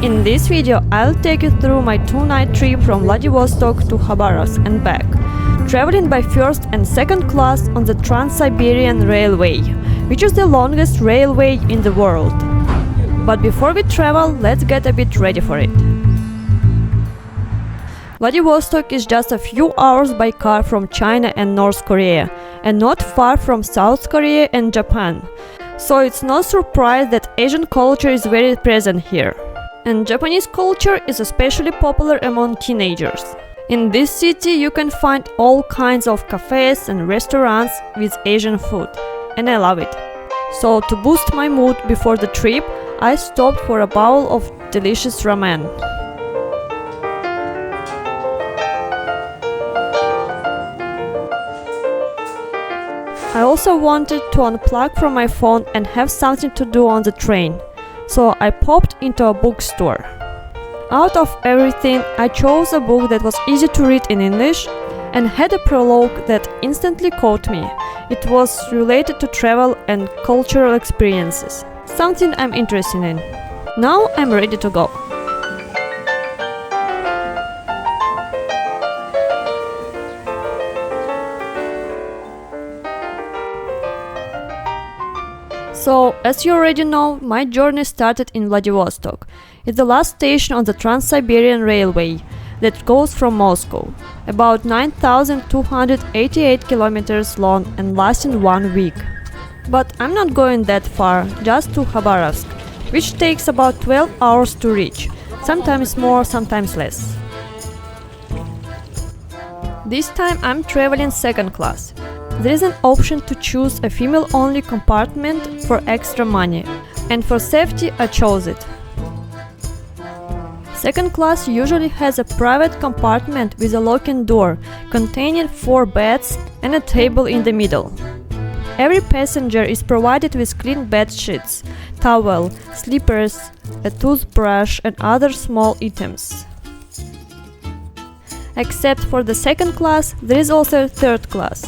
In this video, I'll take you through my 2-night trip from Vladivostok to Khabarovsk and back, traveling by first and second class on the Trans-Siberian Railway, which is the longest railway in the world. But before we travel, let's get a bit ready for it. Vladivostok is just a few hours by car from China and North Korea, and not far from South Korea and Japan. So it's no surprise that Asian culture is very present here. And Japanese culture is especially popular among teenagers. In this city you can find all kinds of cafes and restaurants with Asian food, and I love it. So to boost my mood before the trip, I stopped for a bowl of delicious ramen. I also wanted to unplug from my phone and have something to do on the train, so I popped into a bookstore. Out of everything, I chose a book that was easy to read in English and had a prologue that instantly caught me. It was related to travel and cultural experiences, something I'm interested in. Now I'm ready to go. So, as you already know, my journey started in Vladivostok. It's the last station on the Trans-Siberian Railway that goes from Moscow, about 9,288 kilometers long and lasting 1 week. But I'm not going that far, just to Khabarovsk, which takes about 12 hours to reach, sometimes more, sometimes less. This time I'm traveling second class. There is an option to choose a female-only compartment for extra money, and for safety I chose it. Second class usually has a private compartment with a lock-in door containing 4 beds and a table in the middle. Every passenger is provided with clean bed sheets, towel, slippers, a toothbrush and other small items. Except for the second class, there is also a third class,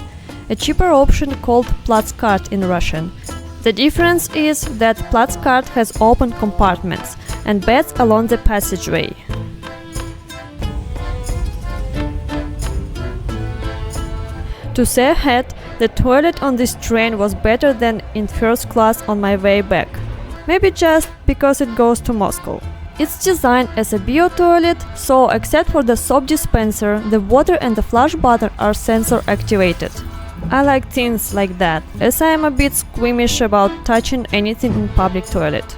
a cheaper option called Platzkart in Russian. The difference is that Platzkart has open compartments and beds along the passageway. To say ahead, the toilet on this train was better than in first class on my way back. Maybe just because it goes to Moscow. It's designed as a bio-toilet, so except for the soap dispenser, the water and the flush button are sensor activated. I like things like that, as I am a bit squeamish about touching anything in public toilet.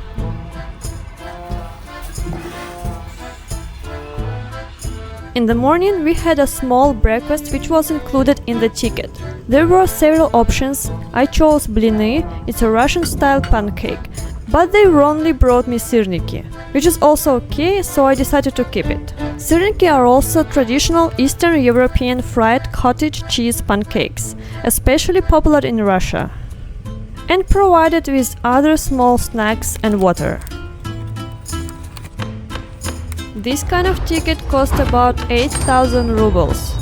In the morning we had a small breakfast which was included in the ticket. There were several options. I chose bliny, it's a Russian-style pancake, but they only brought me syrniki, which is also okay, so I decided to keep it. Syrniki are also traditional Eastern European fried cottage cheese pancakes, especially popular in Russia, and provided with other small snacks and water. This kind of ticket cost about 8,000 rubles.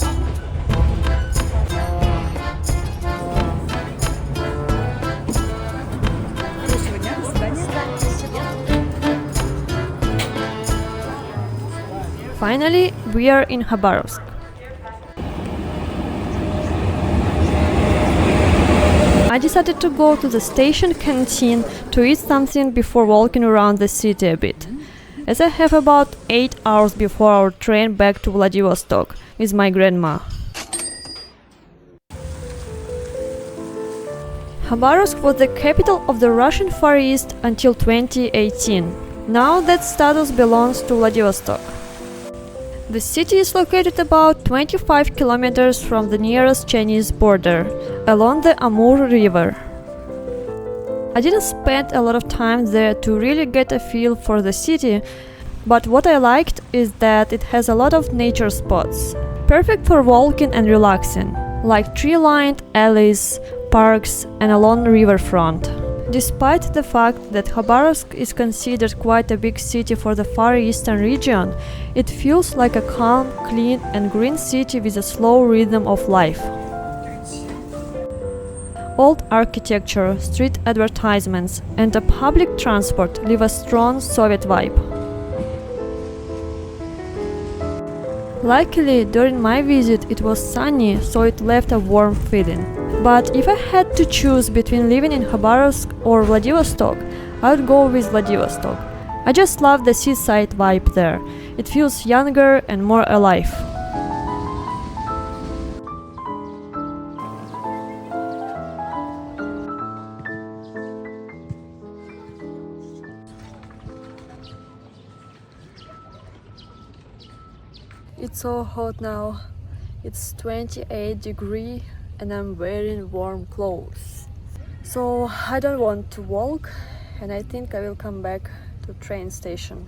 Finally, we are in Khabarovsk. I decided to go to the station canteen to eat something before walking around the city a bit, as I have about 8 hours before our train back to Vladivostok with my grandma. Khabarovsk was the capital of the Russian Far East until 2018. Now that status belongs to Vladivostok. The city is located about 25 kilometers from the nearest Chinese border, along the Amur River. I didn't spend a lot of time there to really get a feel for the city, but what I liked is that it has a lot of nature spots, perfect for walking and relaxing, like tree-lined alleys, parks and a long riverfront. Despite the fact that Khabarovsk is considered quite a big city for the Far Eastern region, it feels like a calm, clean and green city with a slow rhythm of life. Old architecture, street advertisements and a public transport leave a strong Soviet vibe. Luckily, during my visit it was sunny, so it left a warm feeling. But if I had to choose between living in Khabarovsk or Vladivostok, I would go with Vladivostok. I just love the seaside vibe there. It feels younger and more alive. It's so hot now. It's 28 degrees and I'm wearing warm clothes. So I don't want to walk and I think I will come back to train station.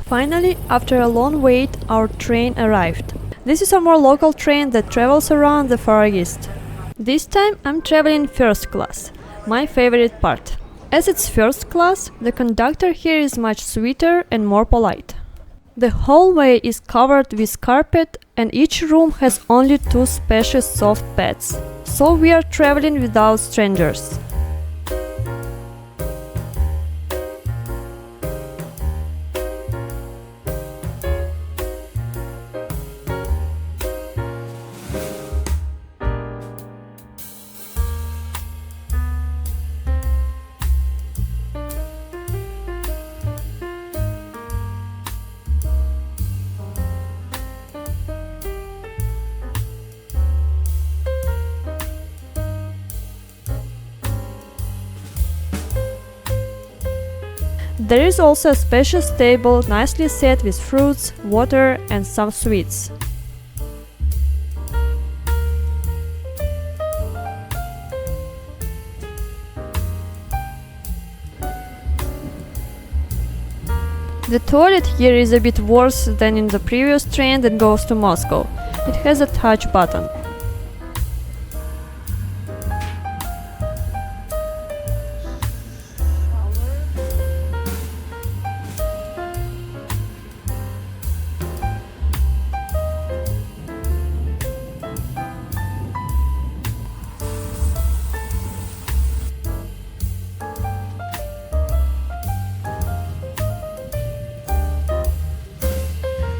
Finally, after a long wait, our train arrived. This is a more local train that travels around the Far East. This time I'm traveling first class, my favorite part. As it's first class, the conductor here is much sweeter and more polite. The hallway is covered with carpet and each room has only 2 spacious soft beds. So we are traveling without strangers. There is also a spacious table nicely set with fruits, water and some sweets. The toilet here is a bit worse than in the previous train that goes to Moscow. It has a touch button.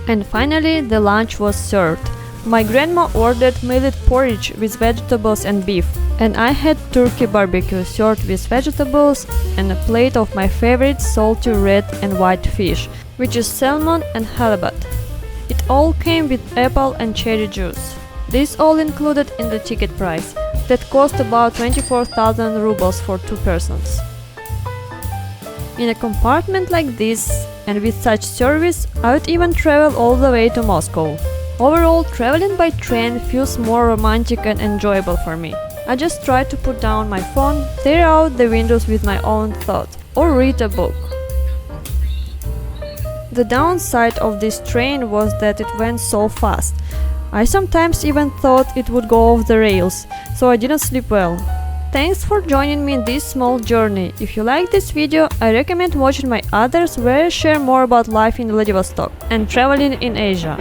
And finally, the lunch was served. My grandma ordered millet porridge with vegetables and beef, and I had turkey barbecue served with vegetables and a plate of my favorite salty red and white fish, which is salmon and halibut. It all came with apple and cherry juice. This all included in the ticket price, that cost about 24,000 rubles for 2 persons. In a compartment like this, and with such service, I would even travel all the way to Moscow. Overall, traveling by train feels more romantic and enjoyable for me. I just try to put down my phone, stare out the windows with my own thoughts, or read a book. The downside of this train was that it went so fast. I sometimes even thought it would go off the rails, so I didn't sleep well. Thanks for joining me in this small journey. If you like this video, I recommend watching my others where I share more about life in Vladivostok and traveling in Asia.